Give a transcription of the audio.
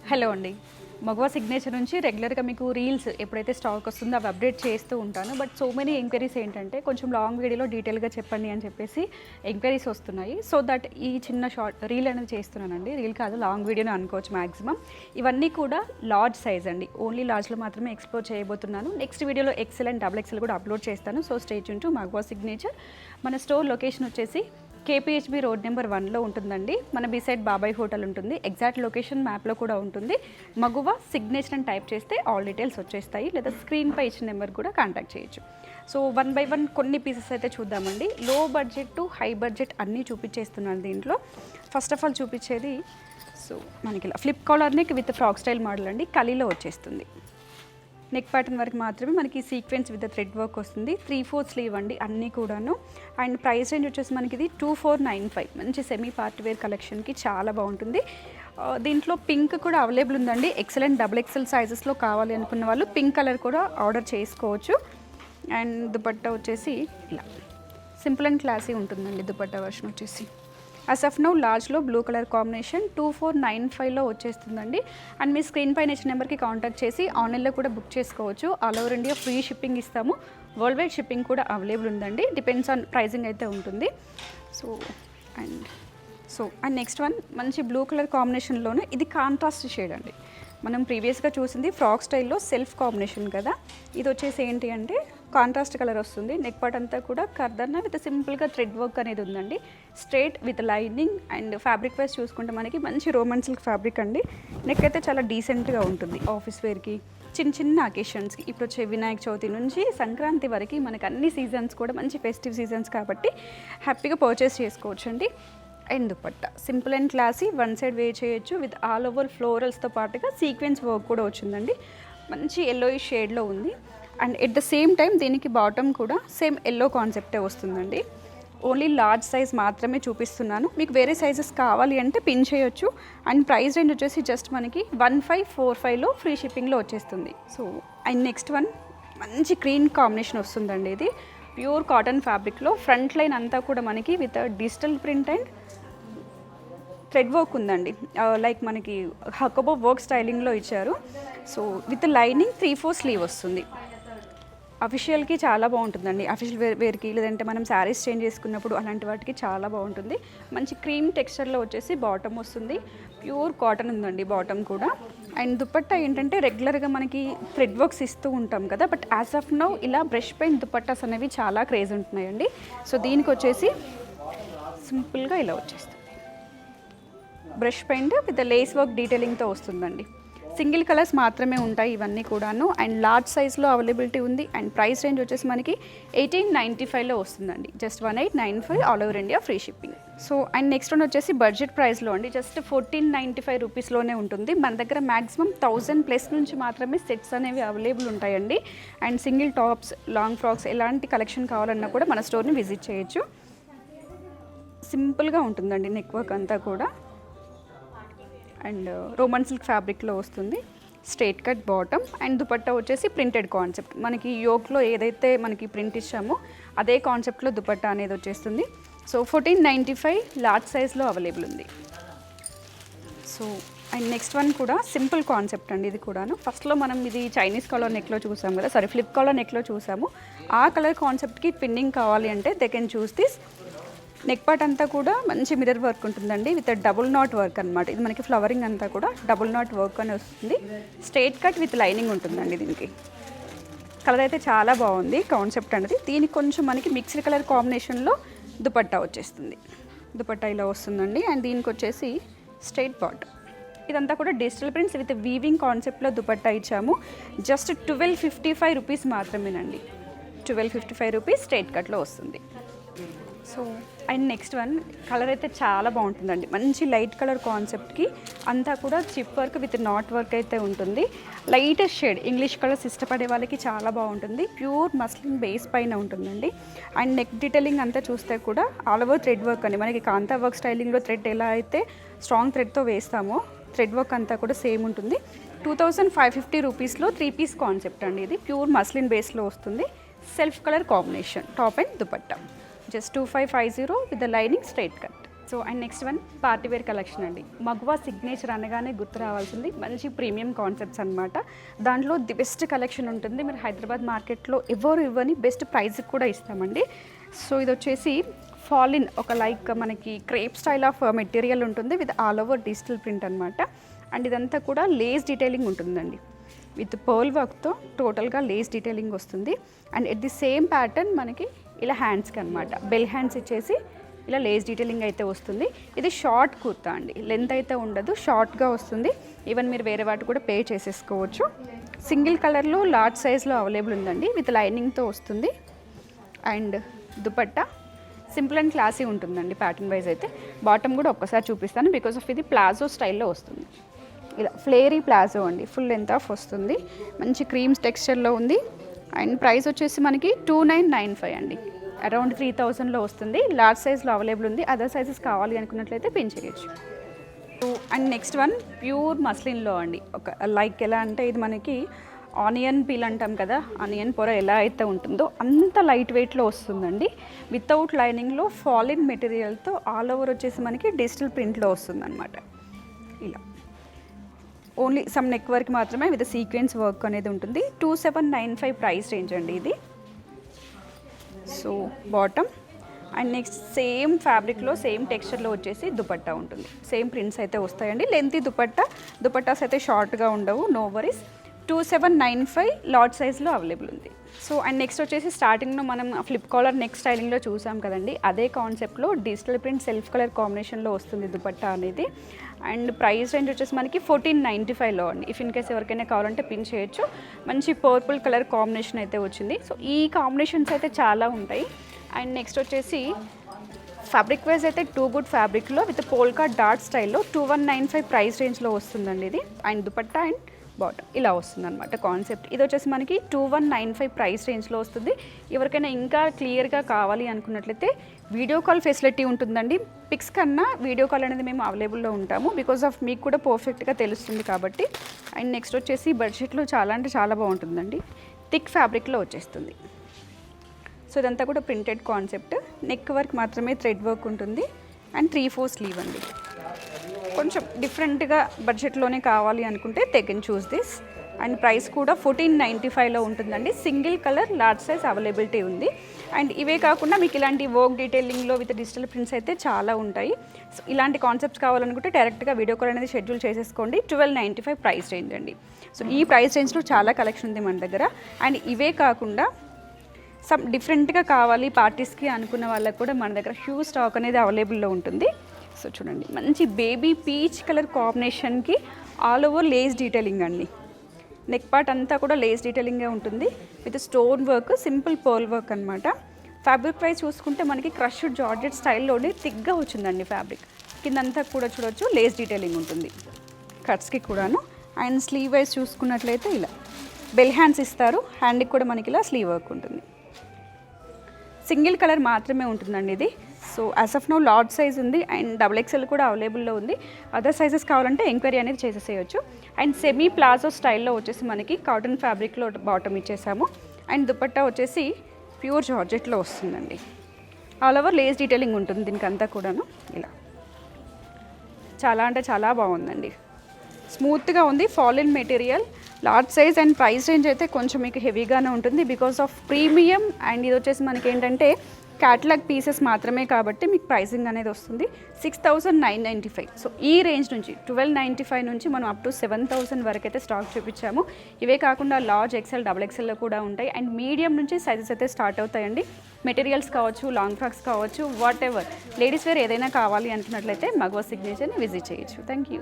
Hello అండి. మగవా signature నుంచి రెగ్యులర్‌గా మీకు రీల్స్ ఎప్పుడైతే స్టాక్ వస్తుందో అవి అప్డేట్ చేస్తూ ఉంటాను. బట్ సో మెనీ ఎంక్వైరీస్ ఏంటంటే కొంచెం లాంగ్ వీడియోలో డీటెయిల్‌గా చెప్పండి అని చెప్పేసి ఎంక్వైరీస్ వస్తున్నాయి. సో దట్ ఈ చిన్న షార్ట్ రీల్ అనేది చేస్తున్నానండి. రీల్ కాదు, లాంగ్ వీడియోనే అనుకోవచ్చు మ్యాక్సిమం. ఇవన్నీ కూడా లార్జ్ సైజ్ అండి. ఓన్లీ లార్జ్లో మాత్రమే ఎక్స్‌ప్లోర్ చేయబోతున్నాను. నెక్స్ట్ వీడియోలో ఎక్సెల్ అండ్ డబుల్ ఎక్సెల్ కూడా అప్లోడ్ చేస్తాను. So stay tune to Magava signature. మన స్టోర్ లొకేషన్ వచ్చేసి కేపీహెచ్బీ రోడ్ నెంబర్ 1లో ఉంటుందండి. మన బిసైడ్ బాబాయ్ హోటల్ ఉంటుంది. ఎగ్జాక్ట్ లొకేషన్ మ్యాప్లో కూడా ఉంటుంది. మగువ సిగ్నేచర్ అని టైప్ చేస్తే ఆల్ డీటెయిల్స్ వచ్చేస్తాయి, లేదా స్క్రీన్పై ఇచ్చిన నెంబర్ కూడా కాంటాక్ట్ చేయొచ్చు. సో 1 by 1 కొన్ని పీసెస్ అయితే చూద్దామండి. లో బడ్జెట్ టు హై బడ్జెట్ అన్నీ చూపించేస్తున్నాను దీంట్లో. ఫస్ట్ ఆఫ్ ఆల్ చూపించేది సో మనకి ఇలా flip collar neck with frock style model అండి. కలిలో వచ్చేస్తుంది. నెక్ ప్యాటర్న్ వరకు మాత్రమే మనకి సీక్వెన్స్ విత్ థ్రెడ్ వర్క్ వస్తుంది. 3/4 స్లీవ్ అండి అన్నీ కూడాను. అండ్ ప్రైస్ రేంజ్ వచ్చేసి మనకి ఇది 2495. మంచి సెమీ పార్టీ వేర్ కలెక్షన్కి చాలా బాగుంటుంది. దీంట్లో పింక్ కూడా అవైలబుల్ ఉందండి. ఎక్సెల్ అండ్ డబుల్ ఎక్సెల్ సైజెస్లో కావాలి అనుకున్న వాళ్ళు పింక్ కలర్ కూడా ఆర్డర్ చేసుకోవచ్చు. అండ్ దుపట్టా వచ్చేసి ఇలా సింపుల్ అండ్ క్లాసీ ఉంటుందండి. దుపట్టా వర్షన్ వచ్చేసి యాజ్ ఆఫ్ నౌ లార్జ్లో బ్లూ కలర్ కాంబినేషన్ 2495లో వచ్చేస్తుందండి. అండ్ మీ స్క్రీన్ పైన ఇచ్చిన నెంబర్కి కాంటాక్ట్ చేసి ఆన్లైన్లో కూడా బుక్ చేసుకోవచ్చు. All over India free shipping ఇస్తాము. వరల్డ్ వైడ్ షిప్పింగ్ కూడా అవైలబుల్ ఉందండి. డిపెండ్స్ ఆన్ ప్రైజింగ్ అయితే ఉంటుంది. అండ్ నెక్స్ట్ వన్ మంచి బ్లూ కలర్ కాంబినేషన్లోనే ఇది కాంట్రాస్ట్ షేడ్ అండి. మనం ప్రీవియస్గా చూసింది ఫ్రాక్ స్టైల్లో సెల్ఫ్ కాంబినేషన్ కదా, ఇది వచ్చేసి ఏంటి అంటే కాంట్రాస్ట్ కలర్ వస్తుంది. నెక్ పార్ట్ అంతా కూడా కర్దన్న విత్ సింపుల్గా థ్రెడ్ వర్క్ అనేది ఉందండి. Straight with lining and fabric wise చూసుకుంటే మనకి మంచి రోమన్ సిల్క్ ఫ్యాబ్రిక్ అండి. నెక్ అయితే చాలా డీసెంట్గా ఉంటుంది. ఆఫీస్ వేర్కి, చిన్న చిన్న అకేషన్స్కి, ఇప్పుడు వచ్చే వినాయక చవితి నుంచి సంక్రాంతి వరకు మనకి అన్ని సీజన్స్ కూడా మంచి ఫెస్టివ్ సీజన్స్ కాబట్టి హ్యాపీగా పర్చేస్ చేసుకోవచ్చు అండి. And dupatta simple and classy, one side wear చేయొచ్చు విత్ ఆల్ ఓవర్ ఫ్లోరల్స్తో పాటుగా సీక్వెన్స్ వర్క్ కూడా వచ్చిందండి. మంచి ఎల్లోయిష్ షేడ్లో ఉంది. And at the same time దీనికి బాటమ్ కూడా సేమ్ ఎల్లో కాన్సెప్టే వస్తుందండి. ఓన్లీ లార్జ్ సైజ్ మాత్రమే చూపిస్తున్నాను. మీకు వేరే సైజెస్ కావాలి అంటే పిన్ చేయొచ్చు. అండ్ ప్రైస్ రేంజ్ వచ్చేసి జస్ట్ మనకి 1545లో ఫ్రీ షిప్పింగ్లో వచ్చేస్తుంది. సో అండ్ నెక్స్ట్ వన్ మంచి గ్రీన్ కాంబినేషన్ వస్తుందండి. ఇది ప్యూర్ కాటన్ ఫ్యాబ్రిక్లో ఫ్రంట్ లైన్ అంతా కూడా మనకి with digital print and thread work ఉందండి. లైక్ మనకి హకబో వర్క్ స్టైలింగ్లో ఇచ్చారు. సో విత్ లైనింగ్ 3/4 స్లీవ్ వస్తుంది. అఫీషియల్కి చాలా బాగుంటుందండి. అఫీషియల్ వేర్కి లేదంటే మనం శారీస్ చేంజ్ చేసుకున్నప్పుడు అలాంటి వాటికి చాలా బాగుంటుంది. మంచి క్రీమ్ టెక్స్చర్లో వచ్చేసి బాటమ్ వస్తుంది. ప్యూర్ కాటన్ ఉందండి బాటమ్ కూడా. అండ్ దుపట్టా ఏంటంటే రెగ్యులర్గా మనకి థ్రెడ్ వర్క్స్ ఇస్తూ ఉంటాం కదా, బట్ యాజ్ ఆఫ్ నౌ ఇలా బ్రష్ పెయింట్ దుపట్టాస్ అనేవి చాలా క్రేజ్ ఉంటున్నాయండి. సో దీనికి వచ్చేసి సింపుల్గా ఇలా వచ్చేస్తుంది. Brush paint with lace work డీటెయిలింగ్తో వస్తుందండి. సింగిల్ కలర్స్ మాత్రమే ఉంటాయి ఇవన్నీ కూడాను. అండ్ లార్జ్ సైజ్లో అవైలబిలిటీ ఉంది. అండ్ ప్రైస్ రేంజ్ వచ్చేసి మనకి 1895లో వస్తుందండి. Just 1895 all over India free shipping. So and next one వచ్చేసి బడ్జెట్ ప్రైస్లో అండి. జస్ట్ 1495 రూపీస్లోనే ఉంటుంది. మన దగ్గర మ్యాక్సిమం 1000+ నుంచి మాత్రమే సెట్స్ అనేవి అవైలబుల్ ఉంటాయండి. And single tops, long frocks ఎలాంటి కలెక్షన్ కావాలన్నా కూడా మన స్టోర్ని విజిట్ చేయొచ్చు. సింపుల్గా ఉంటుందండి నెక్ వర్క్ అంతా కూడా. అండ్ రోమన్ సిల్క్ ఫ్యాబ్రిక్లో వస్తుంది. Straight cut bottom and dupatta వచ్చేసి ప్రింటెడ్ కాన్సెప్ట్. మనకి యోక్లో ఏదైతే మనకి ప్రింట్ ఇచ్చామో అదే కాన్సెప్ట్లో దుపట్టా అనేది వచ్చేస్తుంది. సో 1495 లార్జ్ సైజ్లో అవైలబుల్ ఉంది. సో అండ్ నెక్స్ట్ వన్ కూడా సింపుల్ కాన్సెప్ట్ అండి. ఇది కూడాను ఫస్ట్లో మనం ఇది చైనీస్ కలర్ నెక్లో చూసాము కదా, ఫ్లిప్ కలర్ నెక్లో చూసాము. ఆ కలర్ కాన్సెప్ట్కి పిన్నింగ్ కావాలి అంటే they can choose this. Neck part అంతా కూడా మంచి మిర్రర్ వర్క్ ఉంటుందండి విత్ డబుల్ నాట్ వర్క్ అనమాట. ఇది మనకి ఫ్లవరింగ్ అంతా కూడా డబుల్ నాట్ వర్క్ అని వస్తుంది. స్ట్రైట్ కట్ విత్ లైనింగ్ ఉంటుందండి. దీనికి కలర్ అయితే చాలా బాగుంది కాన్సెప్ట్ అనేది. దీనికి కొంచెం మనకి మిక్స్డ్ కలర్ కాంబినేషన్లో దుపట్టా వచ్చేస్తుంది. దుపట్టా ఇలా వస్తుందండి. అండ్ దీనికి వచ్చేసి స్ట్రైట్ బాటమ్. ఇదంతా కూడా డిజిటల్ ప్రింట్స్ విత్ వీవింగ్ కాన్సెప్ట్లో దుపట్టా ఇచ్చాము. జస్ట్ 1255 రూపీస్ మాత్రమేనండి. 1255 రూపీస్ స్ట్రైట్ కట్లో వస్తుంది. So and next one colour అయితే చాలా బాగుంటుందండి. మంచి లైట్ కలర్ కాన్సెప్ట్కి అంతా కూడా chip work with not work అయితే ఉంటుంది. లైటెస్ట్ షేడ్ ఇంగ్లీష్ కలర్స్ ఇష్టపడే వాళ్ళకి చాలా బాగుంటుంది. ప్యూర్ మస్లిన్ బేస్ పైన ఉంటుందండి. అండ్ నెక్ డీటెయిలింగ్ అంతా చూస్తే కూడా ఆల్ ఓవర్ థ్రెడ్ వర్క్ అండి. మనకి కాంతా వర్క్ స్టైలింగ్లో థ్రెడ్ ఎలా అయితే స్ట్రాంగ్ థ్రెడ్తో వేస్తామో థ్రెడ్ వర్క్ అంతా కూడా సేమ్ ఉంటుంది. 2550 రూపీస్లో 3 పీస్ కాన్సెప్ట్ అండి. ఇది ప్యూర్ మస్లిన్ బేస్లో వస్తుంది. Self colour combination top and dupatta. Just 2550 with the lining straight cut. So and next one party wear collection అండి. మగువా సిగ్నేచర్ అనగానే గుర్తు రావాల్సింది మంచి ప్రీమియం కాన్సెప్ట్స్ అనమాట. దాంట్లో ది బెస్ట్ కలెక్షన్ ఉంటుంది. మీరు హైదరాబాద్ మార్కెట్లో ఎవరు ఇవ్వని బెస్ట్ ప్రైస్కి కూడా ఇస్తామండి. సో ఇది వచ్చేసి ఫాలిన్ ఒక లైక్ మనకి క్రేప్ స్టైల్ ఆఫ్ మెటీరియల్ ఉంటుంది with all over digital print అనమాట. అండ్ ఇదంతా కూడా లేస్ డీటెయిలింగ్ ఉంటుందండి విత్ పర్ల్ వర్క్తో టోటల్గా లేస్ డీటెయిలింగ్ వస్తుంది. And at the same pattern మనకి ఇలా హ్యాండ్స్కి అనమాట బెల్ హ్యాండ్స్ ఇచ్చేసి ఇలా లేస్ డీటెయిలింగ్ అయితే వస్తుంది. ఇది షార్ట్ కుర్తా అండి, లెంత్ అయితే ఉండదు, షార్ట్గా వస్తుంది. ఈవెన్ మీరు వేరే వాటి కూడా పే చేసేసుకోవచ్చు. సింగిల్ కలర్లో లార్జ్ సైజ్లో అవైలబుల్ ఉందండి విత్ లైనింగ్తో వస్తుంది. And dupatta simple and classy ఉంటుందండి ప్యాటర్న్ వైజ్ అయితే. బాటమ్ కూడా ఒక్కసారి చూపిస్తాను బికాస్ ఆఫ్ ఇది ప్లాజో స్టైల్లో వస్తుంది. ఇలా ఫ్లేరీ ప్లాజో అండి, ఫుల్ లెంత్ ఆఫ్ వస్తుంది, మంచి క్రీమ్స్ టెక్స్చర్లో ఉంది. అండ్ ప్రైస్ వచ్చేసి మనకి 2995 అండి, అరౌండ్ 3000లో వస్తుంది. లార్జ్ సైజ్లో అవైలబుల్ ఉంది. అదర్ సైజెస్ కావాలి అనుకున్నట్లయితే పిన్ చేయొచ్చు. అండ్ నెక్స్ట్ వన్ ప్యూర్ మస్లిన్లో అండి. ఒక లైక్ ఎలా అంటే ఇది మనకి ఆనియన్ పీల్ అంటాం కదా, ఆనియన్ పొర ఎలా అయితే ఉంటుందో అంత లైట్ వెయిట్లో వస్తుందండి. వితౌట్ లైనింగ్లో ఫాలిన్ మెటీరియల్తో ఆల్ ఓవర్ వచ్చేసి మనకి డిజిటల్ ప్రింట్లో వస్తుంది అనమాట. ఇలా ఓన్లీ సమ్ నెక్ వర్క్ మాత్రమే విత్ సీక్వెన్స్ వర్క్ అనేది ఉంటుంది. 2795 ప్రైస్ రేంజ్ అండి ఇది. So bottom and next same ఫ్యాబ్రిక్లో సేమ్ టెక్స్చర్లో వచ్చేసి దుపట్టా ఉంటుంది. సేమ్ ప్రింట్స్ అయితే వస్తాయండి. లెంతీ దుపట్టాస్ అయితే షార్ట్గా ఉండవు, నో వరీస్. 2795 లార్జ్ సైజ్లో అవైలబుల్ ఉంది. సో అండ్ నెక్స్ట్ వచ్చేసి స్టార్టింగ్లో మనం ఫ్లిప్ కాలర్ నెక్ స్టైలింగ్లో చూసాం కదండి, అదే కాన్సెప్ట్లో డిజిటల్ ప్రింట్ సెల్ఫ్ కలర్ కాంబినేషన్లో వస్తుంది దుపట్టా అనేది. అండ్ ప్రైస్ రేంజ్ వచ్చేసి మనకి 1495లో అండి. ఇఫ్ ఇన్ కేస్ ఎవరికైనా కావాలంటే పిన్ చేయొచ్చు. మంచి పర్పుల్ కలర్ కాంబినేషన్ అయితే వచ్చింది. సో ఈ కాంబినేషన్స్ అయితే చాలా ఉంటాయి. అండ్ నెక్స్ట్ వచ్చేసి ఫ్యాబ్రిక్ వైజ్ అయితే టూ గుడ్ ఫ్యాబ్రిక్లో విత్ పోల్కా డాట్ స్టైల్లో 2195 ప్రైస్ రేంజ్లో వస్తుందండి ఇది. అండ్ దుపట్టా అండ్ బాటమ్ ఇలా వస్తుంది అనమాట కాన్సెప్ట్. ఇది వచ్చేసి మనకి 2195 ప్రైస్ రేంజ్లో వస్తుంది. ఎవరికైనా ఇంకా క్లియర్గా కావాలి అనుకున్నట్లయితే వీడియో కాల్ ఫెసిలిటీ ఉంటుందండి. పిక్స్ కన్నా వీడియో కాల్ అనేది మేము అవైలబుల్లో ఉంటాము బికాస్ ఆఫ్ మీకు కూడా పర్ఫెక్ట్గా తెలుస్తుంది కాబట్టి. అండ్ నెక్స్ట్ వచ్చేసి బడ్జెట్లో చాలా అంటే చాలా బాగుంటుందండి. థిక్ ఫ్యాబ్రిక్లో వచ్చేస్తుంది. సో ఇదంతా కూడా ప్రింటెడ్ కాన్సెప్ట్. నెక్ వర్క్ మాత్రమే థ్రెడ్ వర్క్ ఉంటుంది. అండ్ 3/4 స్లీవ్ అండి. కొంచెం డిఫరెంట్గా బడ్జెట్లోనే కావాలి అనుకుంటే they can choose this. And price కూడా 1495లో ఉంటుందండి. Single colour large size availability ఉంది. అండ్ ఇవే కాకుండా మీకు ఇలాంటి వర్క్ డీటెయిలింగ్లో విత్ డిజిటల్ ప్రింట్స్ అయితే చాలా ఉంటాయి. సో ఇలాంటి కాన్సెప్ట్స్ కావాలనుకుంటే డైరెక్ట్గా వీడియో కాల్ అనేది షెడ్యూల్ చేసేసుకోండి. 1295 ప్రైస్ రేంజ్ అండి. సో ఈ ప్రైస్ రేంజ్లో చాలా కలెక్షన్ ఉంది మన దగ్గర. అండ్ ఇవే కాకుండా సమ్ డిఫరెంట్గా కావాలి పార్టీస్కి అనుకున్న వాళ్ళకి కూడా మన దగ్గర హ్యూజ్ స్టాక్ అనేది అవైలబుల్లో ఉంటుంది. సో చూడండి మంచి బేబీ పీచ్ కలర్ కాంబినేషన్కి ఆల్ ఓవర్ లేస్ డీటెయిలింగ్ అండి. నెక్ పార్ట్ అంతా కూడా లేస్ డీటెయిలింగే ఉంటుంది with stone work, simple pearl work అనమాట. ఫ్యాబ్రిక్ ప్రైస్ చూసుకుంటే మనకి క్రష్డ్ జార్జెట్ స్టైల్లోనే థిక్గా వచ్చిందండి ఫ్యాబ్రిక్. కిందంతా కూడా చూడొచ్చు లేస్ డీటెయిలింగ్ ఉంటుంది కట్స్కి కూడాను. అండ్ స్లీవ్ వైజ్ చూసుకున్నట్లయితే ఇలా బెల్ హ్యాండ్స్ ఇస్తారు. హ్యాండ్కి కూడా మనకి ఇలా స్లీవ్ వర్క్ ఉంటుంది. సింగిల్ కలర్ మాత్రమే ఉంటుందండి ఇది. So as of now large size ఉంది అండ్ XXL కూడా అవైలబుల్లో ఉంది. అదర్ సైజెస్ కావాలంటే ఎంక్వైరీ అనేది చేసేసేయచ్చు. అండ్ సెమీ ప్లాజో స్టైల్లో వచ్చేసి మనకి కాటన్ ఫ్యాబ్రిక్లో బాటమ్ ఇచ్చేసాము. అండ్ దుపట్టా వచ్చేసి ప్యూర్ జార్జెట్లో వస్తుందండి. ఆల్ ఓవర్ లేస్ డీటెయిలింగ్ ఉంటుంది దీనికి అంతా కూడాను. ఇలా చాలా అంటే చాలా బాగుందండి. స్మూత్గా ఉంది, ఫాలిన్ material, large size. And price range అయితే కొంచెం మీకు హెవీగానే ఉంటుంది బికాస్ ఆఫ్ ప్రీమియం. అండ్ ఇది వచ్చేసి మనకి ఏంటంటే క్యాటలాగ్ పీసెస్ మాత్రమే కాబట్టి మీకు ప్రైసింగ్ అనేది వస్తుంది 6995. సో ఈ రేంజ్ నుంచి 1295 నుంచి మనం అప్ టు 7000 వరకు అయితే స్టాక్ చూపించాము. ఇవే కాకుండా లార్జ్ XL, XXLలో కూడా ఉంటాయి. అండ్ మీడియం నుంచి సైజెస్ అయితే స్టార్ట్ అవుతాయండి. మెటీరియల్స్ కావచ్చు, లాంగ్ ఫ్రాక్స్ కావచ్చు, వాట్ ఎవర్ లేడీస్ వేర్ ఏదైనా కావాలి అనుకున్నట్లయితే మగవా సిగ్నేచర్ని విజిట్ చేయొచ్చు. Thank you.